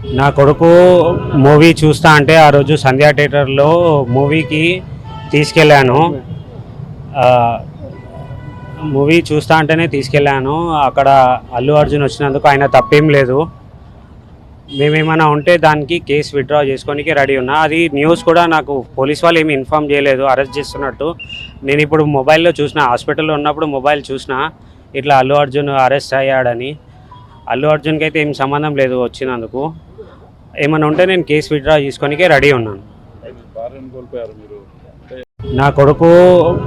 నా కొడుకు మూవీ చూస్తా అంటే ఆ రోజు సంధ్యా థియేటర్లో మూవీకి తీసుకెళ్ళాను. ఆ, మూవీ చూస్తా అంటేనే తీసుకెళ్ళాను. అక్కడ అల్లు అర్జున్ వచ్చినందుకు ఆయన తప్పేం లేదు. మేమేమైనా ఉంటే దానికి కేసు విత్డ్రా చేసుకోనికి రెడీ ఉన్నా. అది న్యూస్ కూడా నాకు పోలీస్ వాళ్ళు ఏమి ఇన్ఫామ్ చేయలేదు అరెస్ట్ చేస్తున్నట్టు. నేను ఇప్పుడు మొబైల్లో చూసిన, హాస్పిటల్లో ఉన్నప్పుడు మొబైల్ చూసిన ఇట్లా అల్లు అర్జున్ అరెస్ట్ అయ్యాడని. అల్లు అర్జున్కి అయితే ఏం సంబంధం లేదు వచ్చినందుకు. ఏమైనా ఉంటే నేను కేసు విత్డ్రా చేసుకోనికే రెడీ ఉన్నాను. నా కొడుకు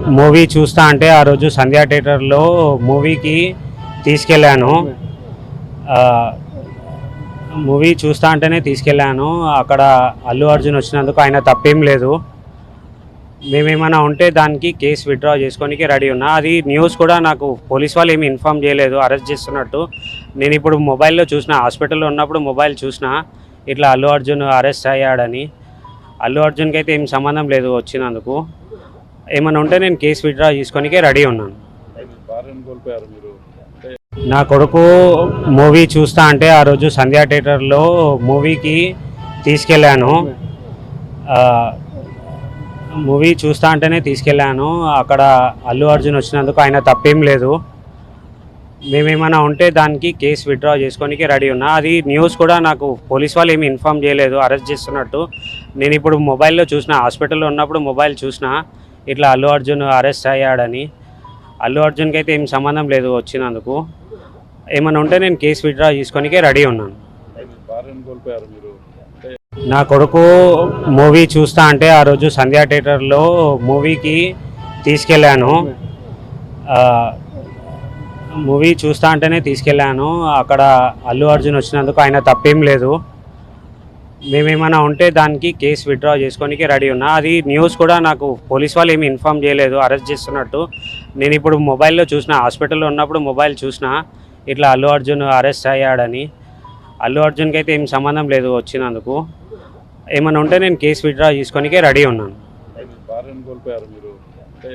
మూవీ చూస్తా అంటే ఆ రోజు సంధ్యా థియేటర్లో మూవీకి తీసుకెళ్ళాను. ఆ, మూవీ చూస్తా అంటేనే తీసుకెళ్ళాను. అక్కడ అల్లు అర్జున్ వచ్చినందుకు ఆయన తప్పేం లేదు. మేమేమైనా ఉంటే దానికి కేసు విత్డ్రా చేసుకోనికి రెడీ ఉన్నా. అది న్యూస్ కూడా నాకు పోలీస్ వాళ్ళు ఏమి ఇన్ఫామ్ చేయలేదు అరెస్ట్ చేస్తున్నట్టు. నేను ఇప్పుడు మొబైల్లో చూసిన, హాస్పిటల్లో ఉన్నప్పుడు మొబైల్ చూసిన ఇట్లా అల్లు అర్జున్ అరెస్ట్ అయ్యాడని. అల్లు అర్జున్కి అయితే ఏం సంబంధం లేదు వచ్చినందుకు. ఏమైనా ఉంటే నేను కేసు విత్డ్రా చేసుకోనికే రెడీ ఉన్నాను. నా కొడుకు మూవీ చూస్తా అంటే ఆ రోజు సంధ్యా థియేటర్లో మూవీకి తీసుకెళ్ళాను. ఆ, మూవీ చూస్తా అంటేనే తీసుకెళ్ళాను. అక్కడ అల్లు అర్జున్ వచ్చినందుకు ఆయన తప్పేం లేదు. మేమేమైనా ఉంటే దానికి కేసు విత్డ్రా చేసుకోనికి రెడీ ఉన్నా. అది న్యూస్ కూడా నాకు పోలీస్ వాళ్ళు ఏమి ఇన్ఫామ్ చేయలేదు అరెస్ట్ చేస్తున్నట్టు. నేను ఇప్పుడు మొబైల్లో చూసిన, హాస్పిటల్లో ఉన్నప్పుడు మొబైల్ చూసిన ఇట్లా అల్లు అర్జున్ అరెస్ట్ అయ్యాడని. అల్లు అర్జున్కి అయితే ఏం సంబంధం లేదు వచ్చినందుకు. ఏమైనా ఉంటే నేను కేసు విత్డ్రా చేసుకోనికే రెడీ ఉన్నాను. నా కొడుకు మూవీ చూస్తా అంటే ఆ రోజు సంధ్యా థియేటర్లో మూవీకి తీసుకెళ్ళాను. ఆ, మూవీ చూస్తా అంటేనే తీసుకెళ్ళాను. అక్కడ అల్లు అర్జున్ వచ్చినందుకు ఆయన తప్పేం లేదు. మేమేమైనా ఉంటే దానికి కేసు విత్డ్రా చేసుకోనికి రెడీ ఉన్నా. అది న్యూస్ కూడా నాకు పోలీస్ వాళ్ళు ఏమి ఇన్ఫామ్ చేయలేదు అరెస్ట్ చేస్తున్నట్టు. నేను ఇప్పుడు మొబైల్లో చూసిన, హాస్పిటల్లో ఉన్నప్పుడు మొబైల్ చూసిన ఇట్లా అల్లు అర్జున్ అరెస్ట్ అయ్యాడని. అల్లు అర్జున్కి అయితే ఏం సంబంధం లేదు వచ్చినందుకు. ఏమైనా ఉంటే నేను కేసు విత్డ్రా చేసుకోనికే రెడీ ఉన్నాను.